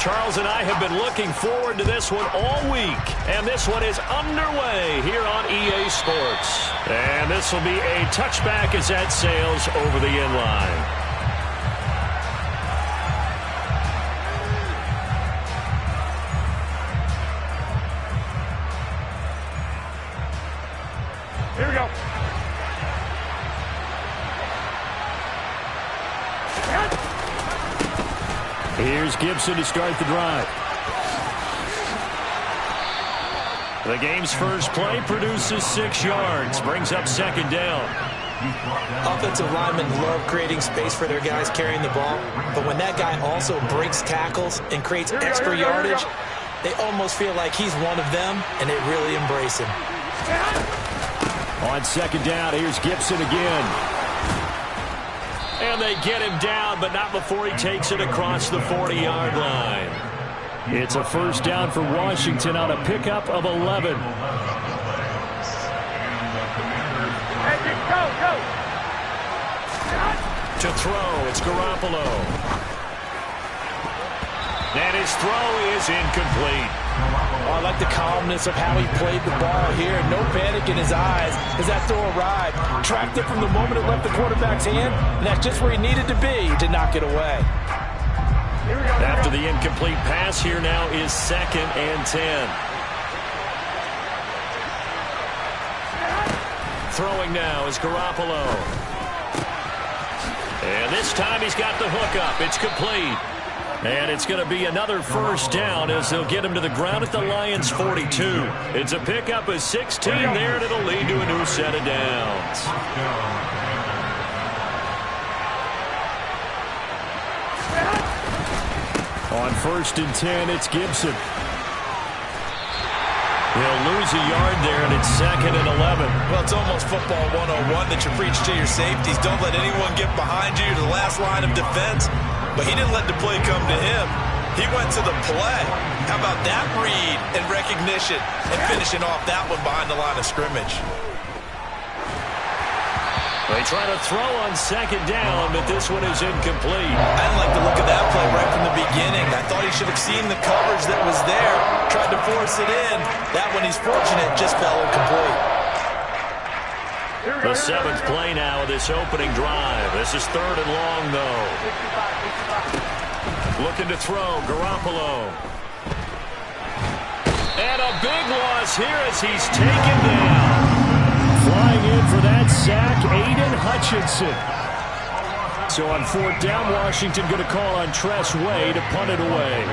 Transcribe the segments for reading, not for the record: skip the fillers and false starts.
Charles and I have been looking forward to this one all week, and this one is underway here on EA Sports. And this will be a touchback as that sails over the end line. Here we go. Here's Gibson to start the drive. The game's first play produces 6 yards, brings up second down. Offensive linemen love creating space for their guys carrying the ball, but when that guy also breaks tackles and creates extra yardage, they almost feel like he's one of them, and they really embrace him. On second down, here's Gibson again. And they get him down, but not before he takes it across the 40-yard line. It's a first down for Washington on a pickup of 11. To throw, it's Garoppolo. And his throw is incomplete. Oh, I like the calmness of how he played the ball here. No panic in his eyes as that throw arrived. Tracked it from the moment it left the quarterback's hand, and that's just where he needed to be to knock it away. After the incomplete pass, here now is 2nd and 10. Throwing now is Garoppolo. And this time he's got the hook up. It's complete. And it's going to be another first down as they'll get him to the ground at the Lions' 42. It's a pickup of 16 there, and it'll lead to a new set of downs. On 1st and 10, it's Gibson. He'll lose a yard there, and it's 2nd and 11. Well, it's almost football 101 that you preach to your safeties. Don't let anyone get behind you to the last line of defense. But he didn't let the play come to him. He went to the play. How about that read and recognition and finishing off that one behind the line of scrimmage? They try to throw on 2nd down, but this one is incomplete. I didn't like the look of that play right from the beginning. I thought he should have seen the coverage that was there, tried to force it in. That one, he's fortunate, just fell incomplete. The 7th play now of this opening drive. This is 3rd and long, though. Looking to throw, Garoppolo. And a big loss here as he's taken down. Flying in for that sack, Aiden Hutchinson. So on 4th down, Washington going to call on Tress Way to punt it away.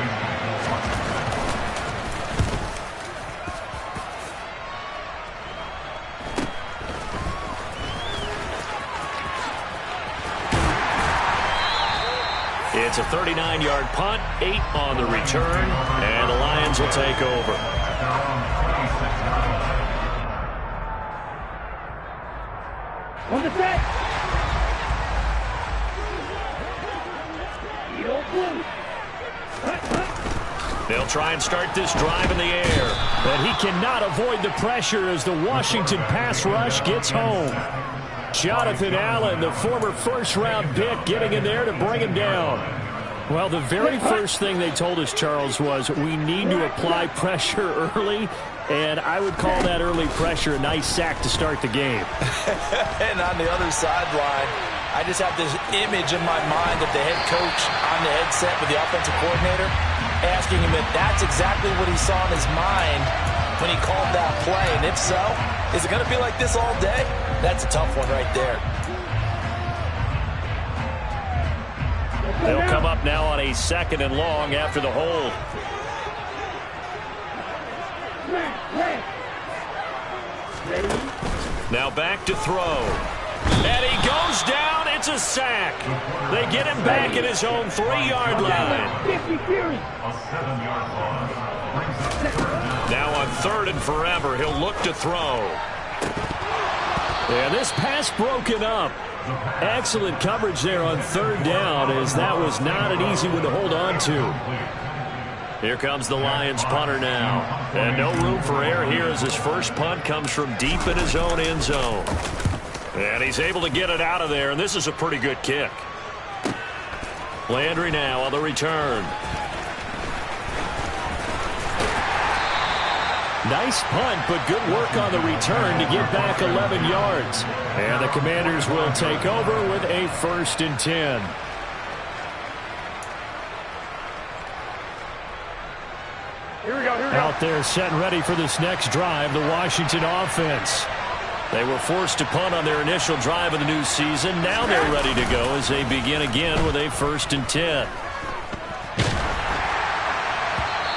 It's a 39-yard punt, 8 on the return, and the Lions will take over. On the set. They'll try and start this drive in the air, but he cannot avoid the pressure as the Washington pass rush gets home. Jonathan Allen, the former first-round pick, getting in there to bring him down. Well, the very first thing they told us, Charles, was we need to apply pressure early, and I would call that early pressure a nice sack to start the game. And on the other sideline, I just have this image in my mind of the head coach on the headset with the offensive coordinator asking him if that's exactly what he saw in his mind when he called that play. And if so, is it going to be like this all day? That's a tough one right there. They'll come up now on a 2nd and long after the hold. Now back to throw. And he goes down. It's a sack. They get him back at his own 3-yard line. Now on 3rd and forever, he'll look to throw. And this pass broken up. Excellent coverage there on 3rd down, as that was not an easy one to hold on to. Here comes the Lions punter now. And no room for error here as his first punt comes from deep in his own end zone. And he's able to get it out of there, and this is a pretty good kick. Landry now on the return. Nice punt, but good work on the return to get back 11 yards. And the Commanders will take over with a 1st and 10. Here we go. Out there set and ready for this next drive, the Washington offense. They were forced to punt on their initial drive of the new season. Now they're ready to go as they begin again with a 1st and 10.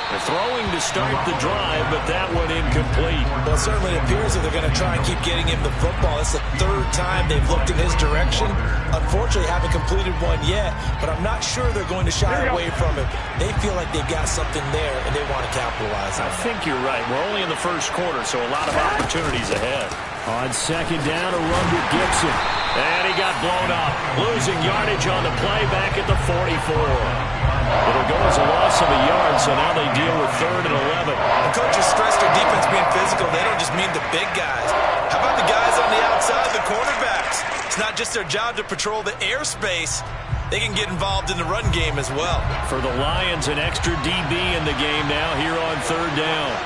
They're throwing to start the drive, but that one incomplete. Well, it certainly appears that they're going to try and keep getting him the football. It's the 3rd time they've looked in his direction. Unfortunately, haven't completed one yet, but I'm not sure they're going to shy away from it. They feel like they've got something there, and they want to capitalize on it. I think you're right. We're only in the 1st quarter, so a lot of opportunities ahead. On 2nd down, a run to Gibson. And he got blown up. Losing yardage on the play back at the 44. It'll go as a loss of a yard, so now they deal with 3rd and 11. The coaches stress their defense being physical. They don't just mean the big guys. How about the guys on the outside, the cornerbacks? It's not just their job to patrol the airspace. They can get involved in the run game as well. For the Lions, an extra DB in the game now here on 3rd down.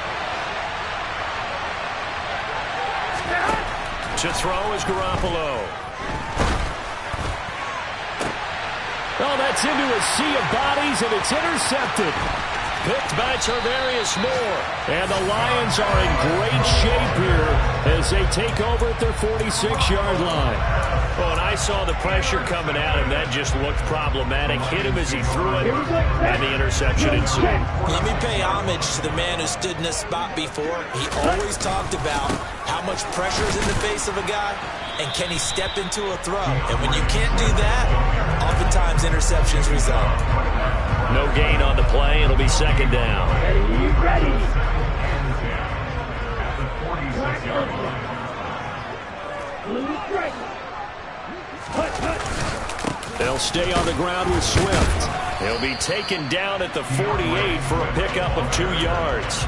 To throw is Garoppolo. Oh, that's into a sea of bodies, and it's intercepted. Picked by Tarvarius Moore. And the Lions are in great shape here as they take over at their 46-yard line. Oh, and I saw the pressure coming at him. That just looked problematic. Hit him as he threw it, and the interception ensued. Let me pay homage to the man who stood in this spot before. He always talked about how much pressure is in the face of a guy, and can he step into a throw. And when you can't do that, oftentimes interceptions result. No gain on the play. It'll be 2nd down. Ready. They'll stay on the ground with Swift. He'll be taken down at the 48 for a pickup of 2 yards.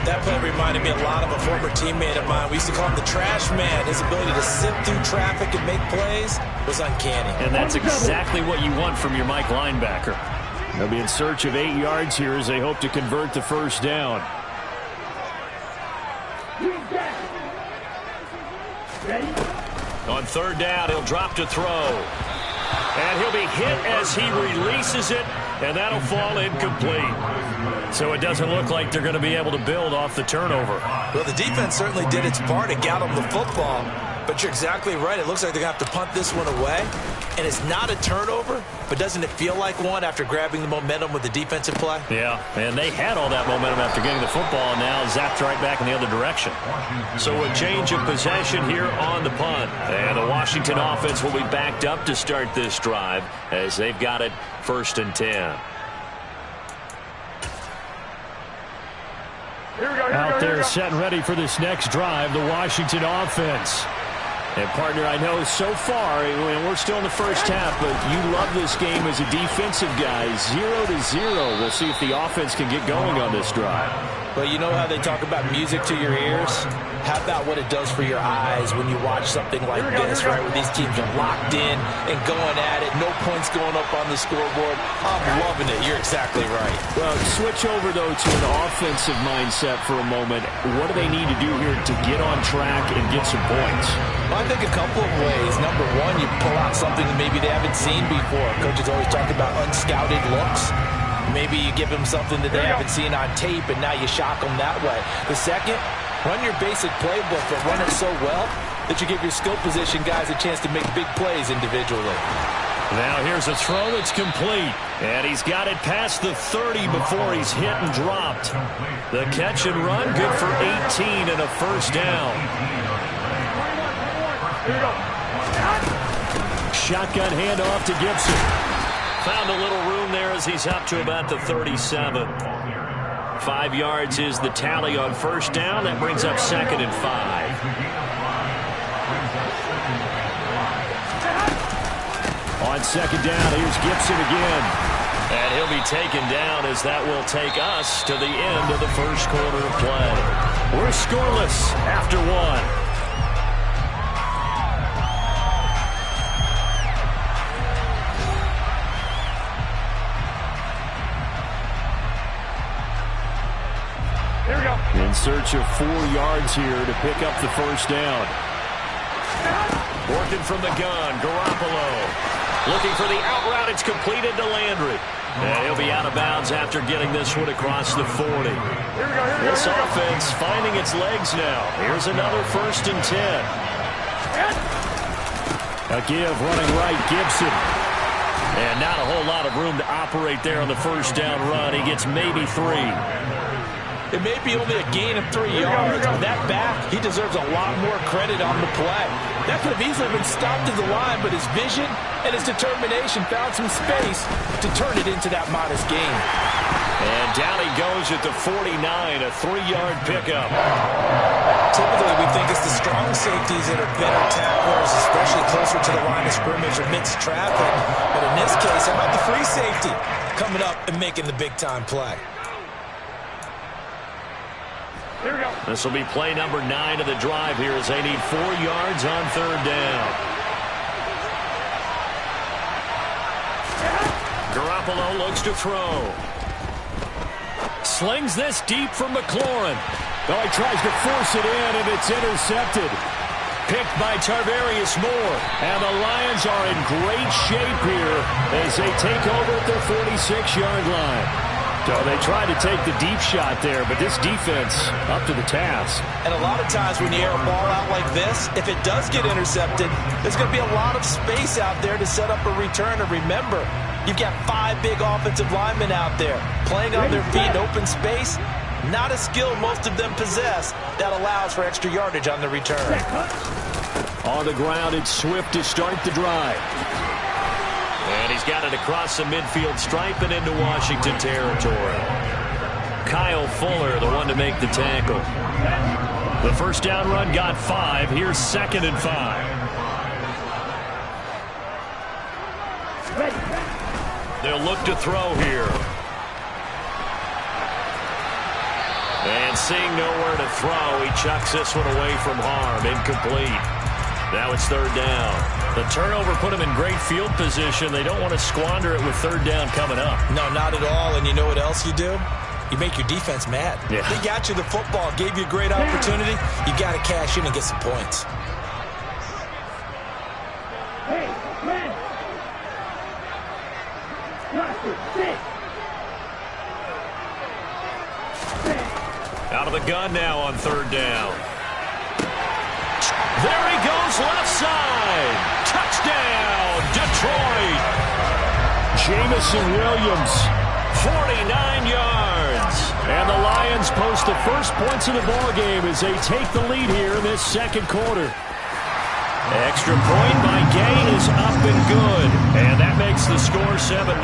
That play reminded me a lot of a former teammate of mine. We used to call him the trash man. His ability to sit through traffic and make plays was uncanny. And that's exactly what you want from your Mike linebacker. They'll be in search of 8 yards here as they hope to convert the 1st down. On 3rd down, he'll drop to throw. And he'll be hit as he releases it, and that'll fall incomplete. So it doesn't look like they're going to be able to build off the turnover. Well, the defense certainly did its part and got them the football. But you're exactly right. It looks like they're going to have to punt this one away. And it's not a turnover, but doesn't it feel like one after grabbing the momentum with the defensive play? Yeah, and they had all that momentum after getting the football, and now zapped right back in the other direction. So a change of possession here on the punt. And the Washington offense will be backed up to start this drive as they've got it 1st and 10. Out there set and ready for this next drive, the Washington offense. And, partner, I know so far, we're still in the 1st half, but you love this game as a defensive guy. 0-0. We'll see if the offense can get going on this drive. Well, you know how they talk about music to your ears? How about what it does for your eyes when you watch something like this, right, where these teams are locked in and going at it, no points going up on the scoreboard? I'm loving it. You're exactly right. Well, switch over, though, to an offensive mindset for a moment. What do they need to do here to get on track and get some points? Well, I think a couple of ways. Number one, you pull out something that maybe they haven't seen before. Coaches always talk about unscouted looks. Maybe you give them something that they haven't seen on tape, and now you shock them that way. The second, run your basic playbook, but run it so well that you give your skill position guys a chance to make big plays individually. Now here's a throw that's complete. And he's got it past the 30 before he's hit and dropped. The catch and run, good for 18 and a 1st down. Shotgun handoff to Gibson. Found a little room there as he's up to about the 37. 5 yards is the tally on 1st down. That brings up 2nd and 5. On 2nd down, here's Gibson again. And he'll be taken down as that will take us to the end of the 1st quarter of play. We're scoreless after 1. In search of 4 yards here to pick up the first down. Working from the gun, Garoppolo. Looking for the out route. It's completed to Landry. And he'll be out of bounds after getting this one across the 40. This offense finding its legs now. Here's another 1st and 10. A give running right, Gibson. And not a whole lot of room to operate there on the first down run. He gets maybe 3. It may be only a gain of 3 yards, but that back, he deserves a lot more credit on the play. That could have easily been stopped at the line, but his vision and his determination found some space to turn it into that modest gain. And down he goes at the 49, a 3-yard pickup. Typically, we think it's the strong safeties that are better tacklers, especially closer to the line of scrimmage amidst traffic. But in this case, how about the free safety coming up and making the big-time play? Here we go. This will be play number 9 of the drive here as they need 4 yards on 3rd down. Garoppolo looks to throw. Slings this deep from McLaurin. Oh, he tries to force it in, and it's intercepted. Picked by Tarvarius Moore. And the Lions are in great shape here as they take over at their 46-yard line. So they tried to take the deep shot there, but this defense up to the task. And a lot of times when you air a ball out like this, if it does get intercepted, there's going to be a lot of space out there to set up a return. And remember, you've got 5 big offensive linemen out there playing on their feet in open space. Not a skill most of them possess that allows for extra yardage on the return. On the ground, it's Swift to start the drive. And he's got it across the midfield stripe and into Washington territory. Kyle Fuller, the one to make the tackle. The first down run got 5. Here's 2nd and 5. They'll look to throw here. And seeing nowhere to throw, he chucks this one away from harm. Incomplete. Now it's 3rd down. The turnover put him in great field position. They don't want to squander it with 3rd down coming up. No, not at all. And you know what else you do? You make your defense mad. Yeah. They got you the football, gave you a great opportunity. You got to cash in and get some points. Hey, man. Out of the gun now on 3rd down. There he goes left side. Touchdown, Detroit. Jamison Williams, 49 yards. And the Lions post the first points of the ballgame as they take the lead here in this 2nd quarter. Extra point by Gay is up and good. And that makes the score 7-0.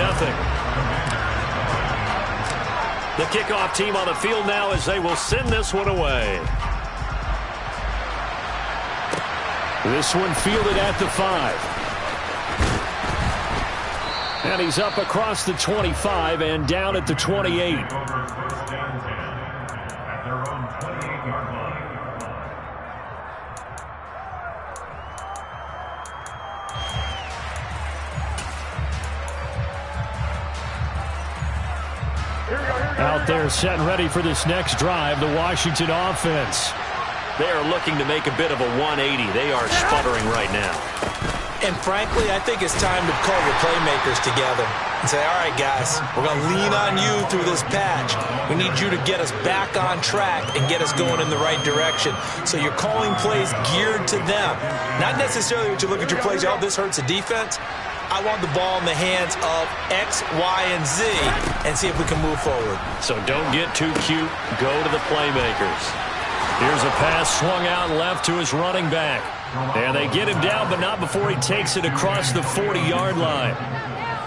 The kickoff team on the field now as they will send this one away. This one fielded at the 5. And he's up across the 25 and down at the 28. Out there set and ready for this next drive, the Washington offense. They are looking to make a bit of a 180. They are sputtering right now. And frankly, I think it's time to call your playmakers together and say, all right, guys, we're going to lean on you through this patch. We need you to get us back on track and get us going in the right direction. So you're calling plays geared to them. Not necessarily when you look at your plays, oh, this hurts the defense. I want the ball in the hands of X, Y, and Z and see if we can move forward. So don't get too cute. Go to the playmakers. Here's a pass swung out left to his running back. And they get him down, but not before he takes it across the 40-yard line.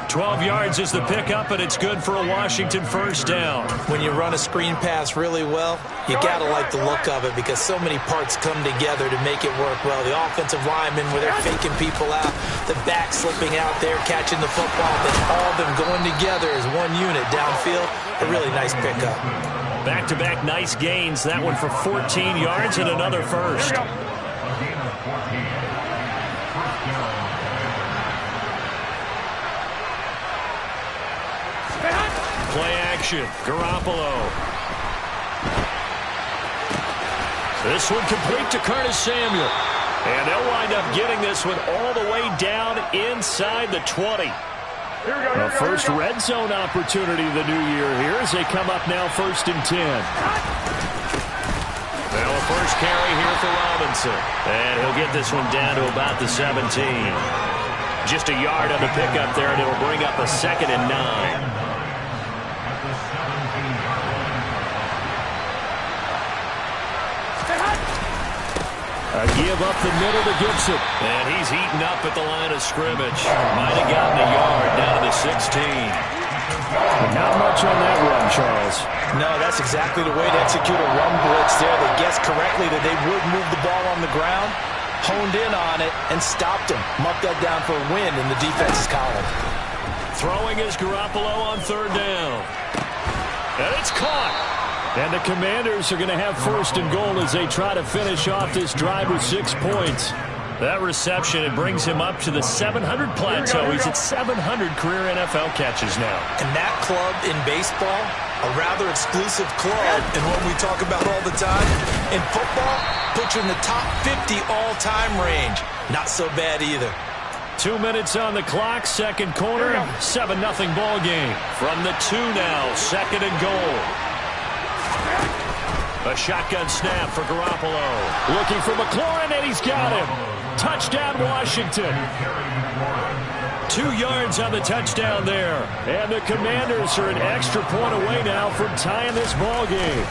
12 yards is the pickup, and it's good for a Washington first down. When you run a screen pass really well, you got to like the look of it because so many parts come together to make it work well. The offensive linemen, where they're faking people out, the back slipping out there, catching the football, but all of them going together as one unit downfield. A really nice pickup. Back-to-back nice gains. That one for 14 yards and another first. Play action. Garoppolo. This one complete to Curtis Samuel. And they'll wind up getting this one all the way down inside the 20. The first red zone opportunity of the new year here as they come up now 1st and 10. Now a first carry here for Robinson. And he'll get this one down to about the 17. Just a yard on the pickup there, and it'll bring up a 2nd and 9. A give up the middle to Gibson. And he's eaten up at the line of scrimmage. Might have gotten a yard down to the 16. Not much on that run, Charles. No, that's exactly the way to execute a run blitz there. They guessed correctly that they would move the ball on the ground, honed in on it, and stopped him. Marked that down for a win in the defense's column. Throwing is Garoppolo on 3rd down. And it's caught. And the Commanders are going to have 1st and goal as they try to finish off this drive with 6 points. That reception, it brings him up to the 700 plateau. He's at 700 career NFL catches now. And that club in baseball, a rather exclusive club, and one we talk about all the time. In football, puts you in the top 50 all-time range. Not so bad either. 2 minutes on the clock, 2nd quarter, 7-0 ball game. From the 2 now, 2nd and goal. A shotgun snap for Garoppolo. Looking for McLaurin, and he's got him. Touchdown, Washington. 2 yards on the touchdown there. And the Commanders are an extra point away now from tying this ball game.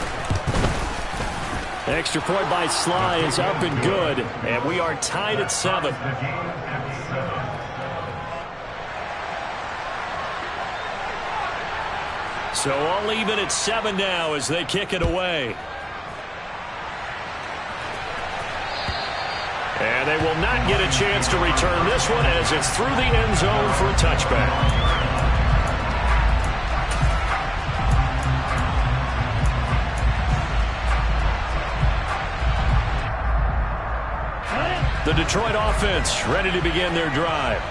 Extra point by Sly is up and good. And we are tied at 7. So all even at 7 now as they kick it away. And they will not get a chance to return this one as it's through the end zone for a touchback. The Detroit offense ready to begin their drive.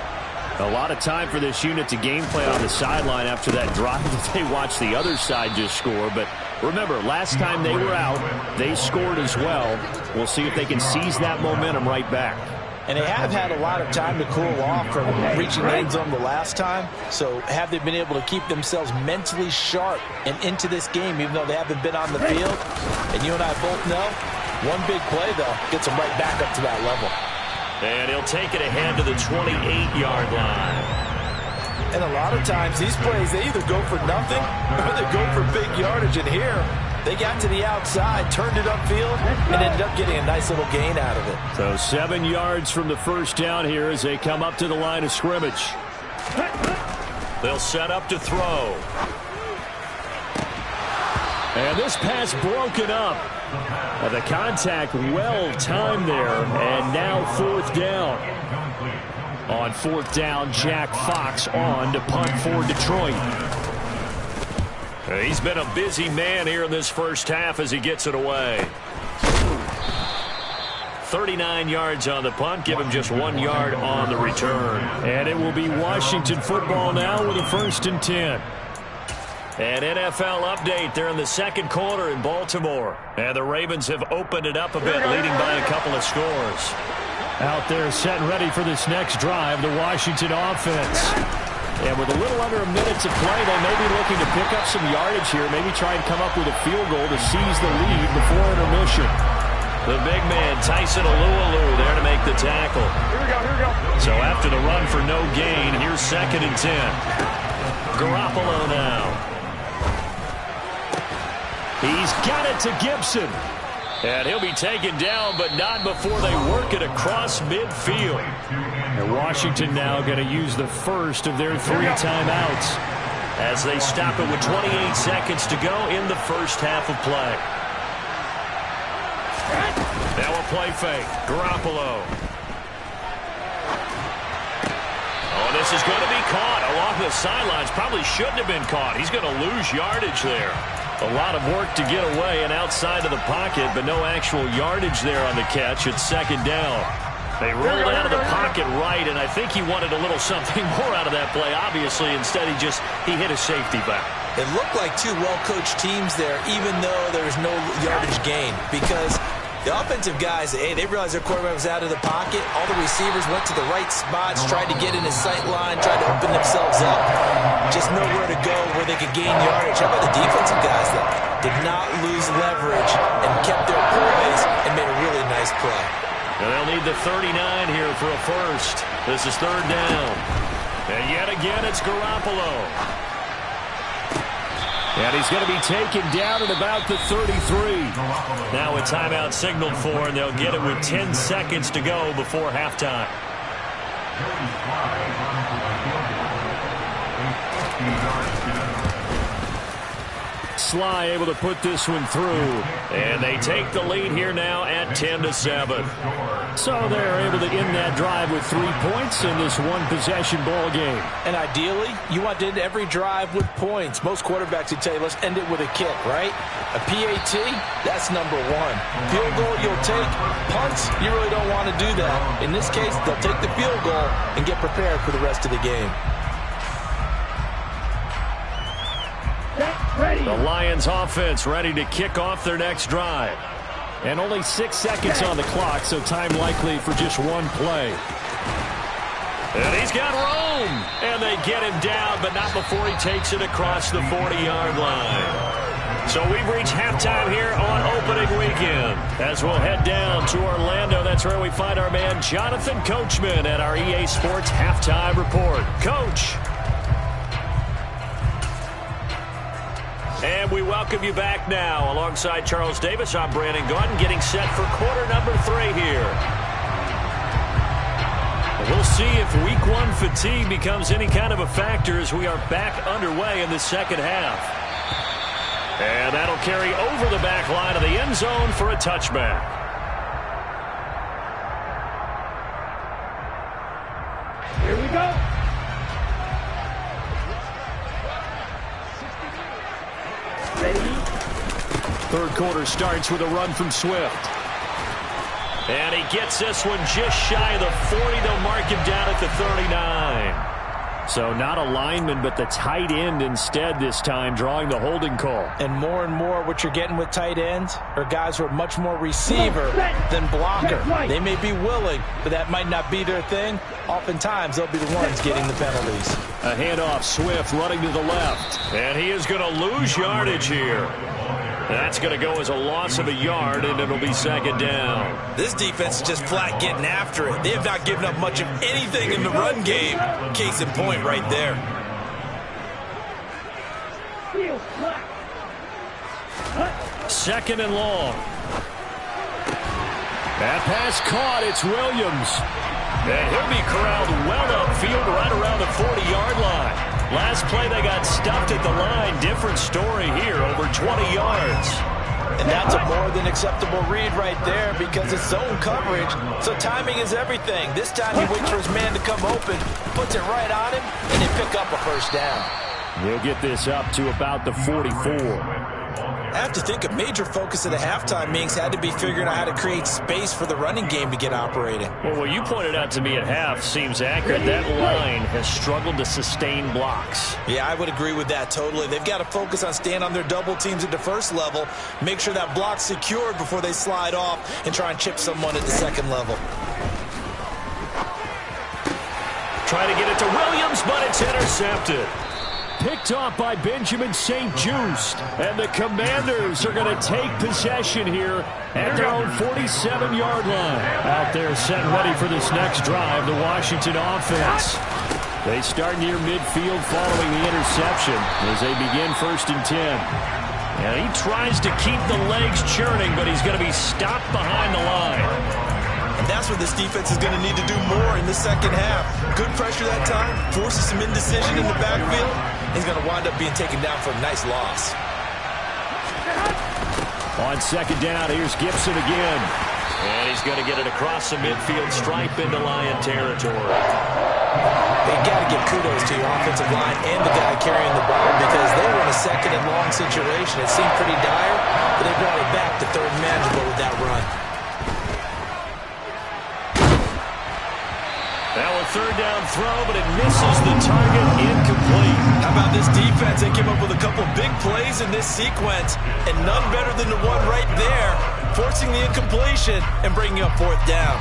A lot of time for this unit to game plan on the sideline after that drive that they watched the other side just score. But remember, last time they were out, they scored as well. We'll see if they can seize that momentum right back. And they have had a lot of time to cool off from reaching the end zone the last time. So have they been able to keep themselves mentally sharp and into this game, even though they haven't been on the field? And you and I both know, one big play, though, gets them right back up to that level. And he'll take it ahead to the 28-yard line. And a lot of times, these plays, they either go for nothing or they go for big yardage. And here, they got to the outside, turned it upfield, and ended up getting a nice little gain out of it. So 7 yards from the first down here as they come up to the line of scrimmage. They'll set up to throw. And this pass broken up. The contact well timed there, and now 4th down. On 4th down, Jack Fox on to punt for Detroit. He's been a busy man here in this first half as he gets it away. 39 yards on the punt, give him just 1 yard on the return. And it will be Washington football now with a 1st and 10. An NFL update. They're in the 2nd quarter in Baltimore. And the Ravens have opened it up a bit, leading by a couple of scores. Out there set and ready for this next drive, the Washington offense. And with a little under a minute to play, they may be looking to pick up some yardage here, maybe try and come up with a field goal to seize the lead before intermission. The big man, Tyson Alualu, there to make the tackle. Here we go. So after the run for no gain, here's 2nd and 10. Garoppolo now. He's got it to Gibson. And he'll be taken down, but not before they work it across midfield. And Washington now going to use the first of their 3 timeouts as they stop it with 28 seconds to go in the first half of play. Now a play fake. Garoppolo. Oh, this is going to be caught along the sidelines. Probably shouldn't have been caught. He's going to lose yardage there. A lot of work to get away and outside of the pocket, but no actual yardage there on the catch. It's 2nd down. They rolled out of the pocket right, and I think he wanted a little something more out of that play. Obviously, instead he hit a safety back. It looked like 2 well-coached teams there, even though there was no yardage gain, because The offensive guys, hey, they realized their quarterback was out of the pocket. All the receivers went to the right spots, tried to get in his sight line, tried to open themselves up. Just nowhere to go where they could gain yardage. How about the defensive guys, though? Did not lose leverage and kept their poise and made a really nice play. And they'll need the 39 here for a first. This is third down. And yet again, it's Garoppolo. And he's going to be taken down at about the 33. Now a timeout signaled for, and they'll get it with 10 seconds to go before halftime. Sly able to put this one through. And they take the lead here now at 10-7. So they're able to end that drive with 3 points in this one-possession ball game. And ideally, you want to end every drive with points. Most quarterbacks would tell you, let's end it with a kick, right? A PAT, that's number one. Field goal, you'll take. Punts, you really don't want to do that. In this case, they'll take the field goal and get prepared for the rest of the game. The Lions offense ready to kick off their next drive. And only 6 seconds on the clock, so time likely for just one play. And he's got room. And they get him down, but not before he takes it across the 40-yard line. So we've reached halftime here on opening weekend. As we'll head down to Orlando, that's where we find our man Jonathan Coachman at our EA Sports Halftime Report. Coach. And we welcome you back now. Alongside Charles Davis, I'm Brandon Gaudin, getting set for quarter number 3 here. We'll see if week 1 fatigue becomes any kind of a factor as we are back underway in the second half. And that'll carry over the back line of the end zone for a touchback. Here we go. Third quarter starts with a run from Swift. And he gets this one just shy of the 40. They'll mark him down at the 39. So not a lineman, but the tight end instead this time, drawing the holding call. And more what you're getting with tight ends are guys who are much more receiver than blocker. They may be willing, but that might not be their thing. Oftentimes, they'll be the ones getting the penalties. A handoff, Swift running to the left. And he is going to lose yardage here. That's going to go as a loss of a yard, and it'll be second down. This defense is just flat getting after it. They have not given up much of anything in the run game. Case in point right there. Second and long. That pass caught. It's Williams. And he'll be corralled well upfield right around the 40-yard line. Last play, they got stuffed at the line. Different story here, over 20 yards. And that's a more than acceptable read right there because it's zone coverage, so timing is everything. This time he waits for his man to come open, puts it right on him, and they pick up a first down. He'll get this up to about the 44. I have to think a major focus of the halftime meetings had to be figuring out how to create space for the running game to get operating. Well, what you pointed out to me at half seems accurate. That line has struggled to sustain blocks. Yeah, I would agree with that totally. They've got to focus on staying on their double teams at the first level, make sure that block's secured before they slide off and try and chip someone at the second level. Try to get it to Williams, but it's intercepted. Picked off by Benjamin St. Just. And the Commanders are going to take possession here at their own 47-yard line. Out there set ready for this next drive, the Washington offense. They start near midfield following the interception as they begin 1st and 10. And he tries to keep the legs churning, but he's going to be stopped behind the line. And that's what this defense is going to need to do more in the second half. Good pressure that time, forces some indecision in the backfield. He's going to wind up being taken down for a nice loss. On second down, here's Gibson again. And he's going to get it across the midfield stripe into Lion territory. They got to give kudos to your offensive line and the guy carrying the ball because they were in a second and long situation. It seemed pretty dire, but they brought it back to third and manageable with that run. Now a third down throw, but it misses the target, incomplete. How about this defense? They came up with a couple big plays in this sequence, and none better than the one right there forcing the incompletion and bringing up fourth down.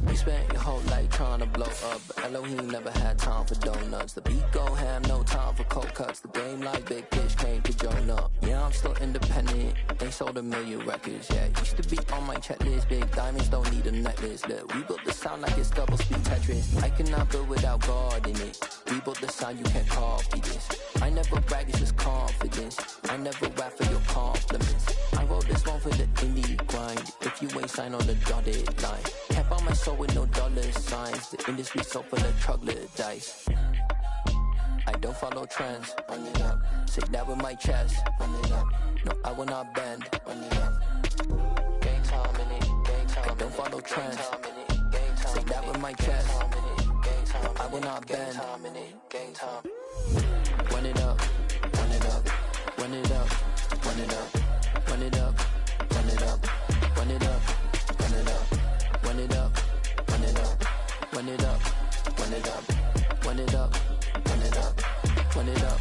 You spent your whole life trying to blow up, but Elohim never had time for donuts. The beat go ham, no time for cold cuts. The game like big fish came to Jonah. Yeah, I'm still independent, ain't sold 1 million records yet. Used to be on my checklist, big diamonds don't need a necklace. Look, we built the sound like it's double speed Tetris. I cannot build without God in it. We built the sound, you can't copy this. I never brag, it's just confidence. I never rap for your compliments. I wrote this one for the indie grind. If you ain't signed on the dotted line, can't buy my soul with no dollar signs. The industry so full of troglodytes. I don't follow trends. Run it up. Say that with my chest. Run it up. No, I will not bend. Run it up. Game time in it. Game time. I don't follow trends. Say that with my chest. No, I will not bend. Game time. Run it up. Run it up. Run it up. Run it up. Run it up. Run it up. Run it up. Run it up. Run it up. Run it up. Run it up. Run it up. Run it up. Run it up. Run it up.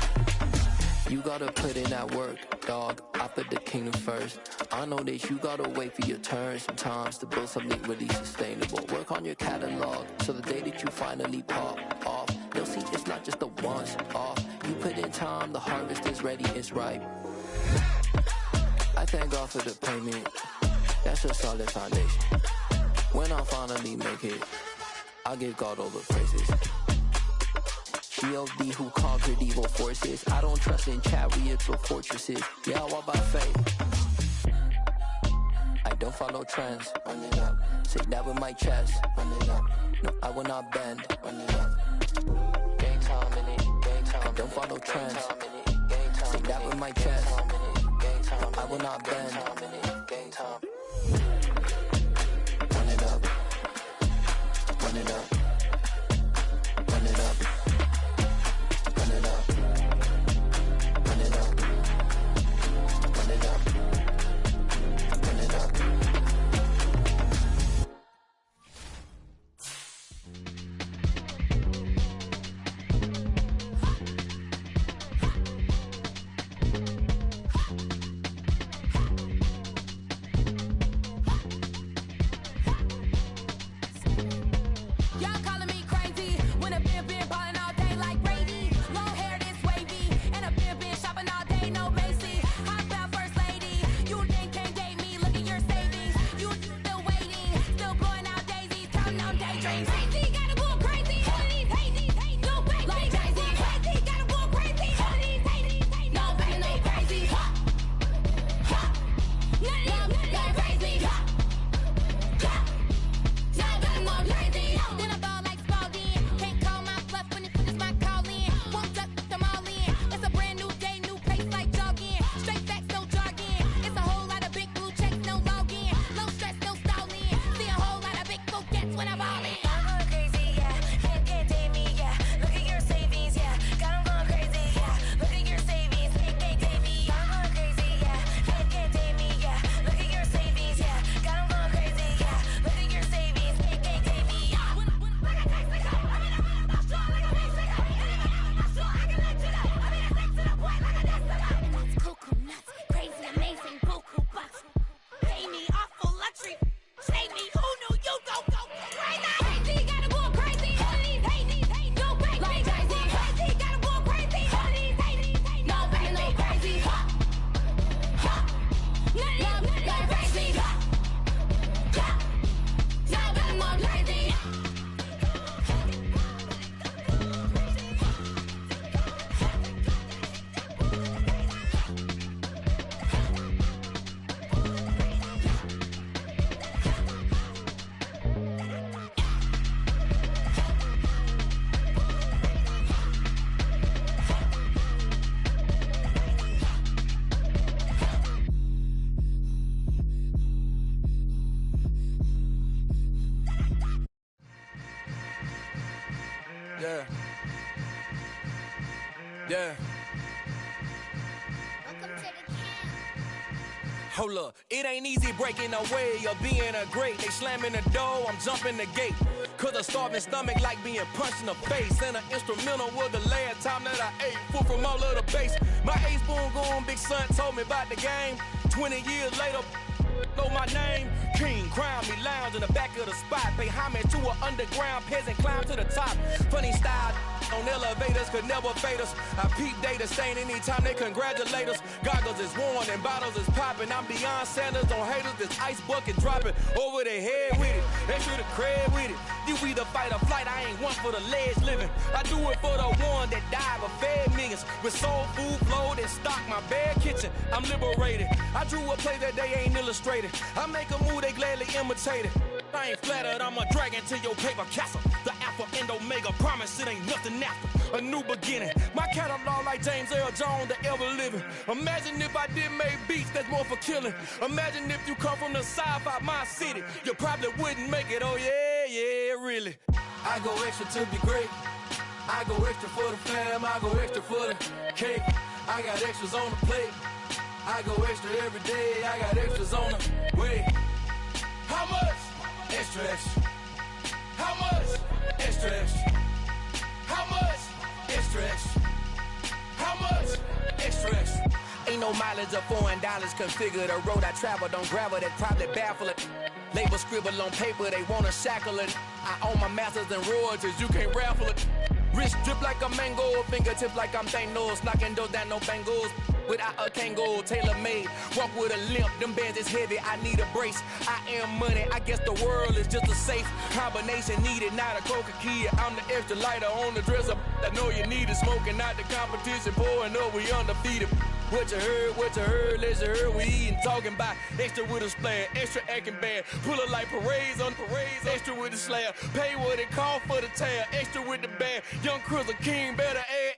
You gotta put in that work, dog. I put the kingdom first. I know that you gotta wait for your turn sometimes to build something really sustainable. Work on your catalog, so the day that you finally pop off, you'll see it's not just a once off. You put in time, the harvest is ready, it's ripe. I thank God for the payment. That's a solid foundation. When I finally make it, I give God all the praises. G.O.D. who conquered evil forces. I don't trust in chariots or fortresses. Yeah, I walk by faith. I don't follow trends. Run it up. Say that with my chest. Run it up. No, I will not bend. Run it up. Game time in it. Game time. I don't follow trends. Say that with my chest. No, I will not bend. Game time. Run it up. Run it up. Run it up. Run it up. Run it up. Run it up. Run it up. Yeah. Yeah. Hold up, it ain't easy breaking away or being a great. They slamming the door, I'm jumping the gate. Cause a starving stomach like being punched in the face. And an instrumental was the last time that I ate. Full from all of the bass. My ace boom going big son told me about the game. 20 years later, know my name. King, crown me, lounge in the back of the spot. Pay homage to an underground peasant, climb to the top. Funny style on elevators could never fade us. I peep data stain anytime they congratulate us. Goggles is worn and bottles is popping. I'm beyond Sanders on haters, this ice bucket dropping over their head with it. They should have cred with it. You either fight or flight, I ain't one for the ledge living. I do it for the one that died but fed millions. With soul food flowed and stock my bare kitchen. I'm liberated. I drew a play that they ain't illustrated. I make a move, they gladly imitate it. I ain't flattered, I'm a dragon to your paper castle. The Alpha and Omega, promise it ain't nothing after. A new beginning. My catalog like James Earl Jones, the ever living. Imagine if I did make beats that's more for killing. Imagine if you come from the south out my city. You probably wouldn't make it, oh yeah, really. I go extra to be great. I go extra for the fam, I go extra for the cake. I got extras on the plate. I go extra every day, I got extras on the way. How much? Extra, extra. How much? Extra, extra. How much? Extra, extra. How much? Extra, extra. Ain't no mileage of $4 configure the road I travel. Don't gravel that probably baffle it. Label scribble on paper, they wanna shackle it. I own my masters and royalties, you can't raffle it. Wrist drip like a mango, fingertips like I'm Thanos. Knocking those down, no bangles. Without a Kango, tailor-made. Walk with a limp, them bands is heavy, I need a brace. I am money, I guess the world is just a safe combination needed, not a coca key. I'm the extra lighter on the dresser. I know you need it, smoking out the competition, pouring up, we undefeated. What you heard, let's heard, we eating, talking about extra with a splash, extra acting bad. Pull it like parades on parades, extra with the slab. Pay what it cost for the tab, extra with the bag. Young Cruiser King, better add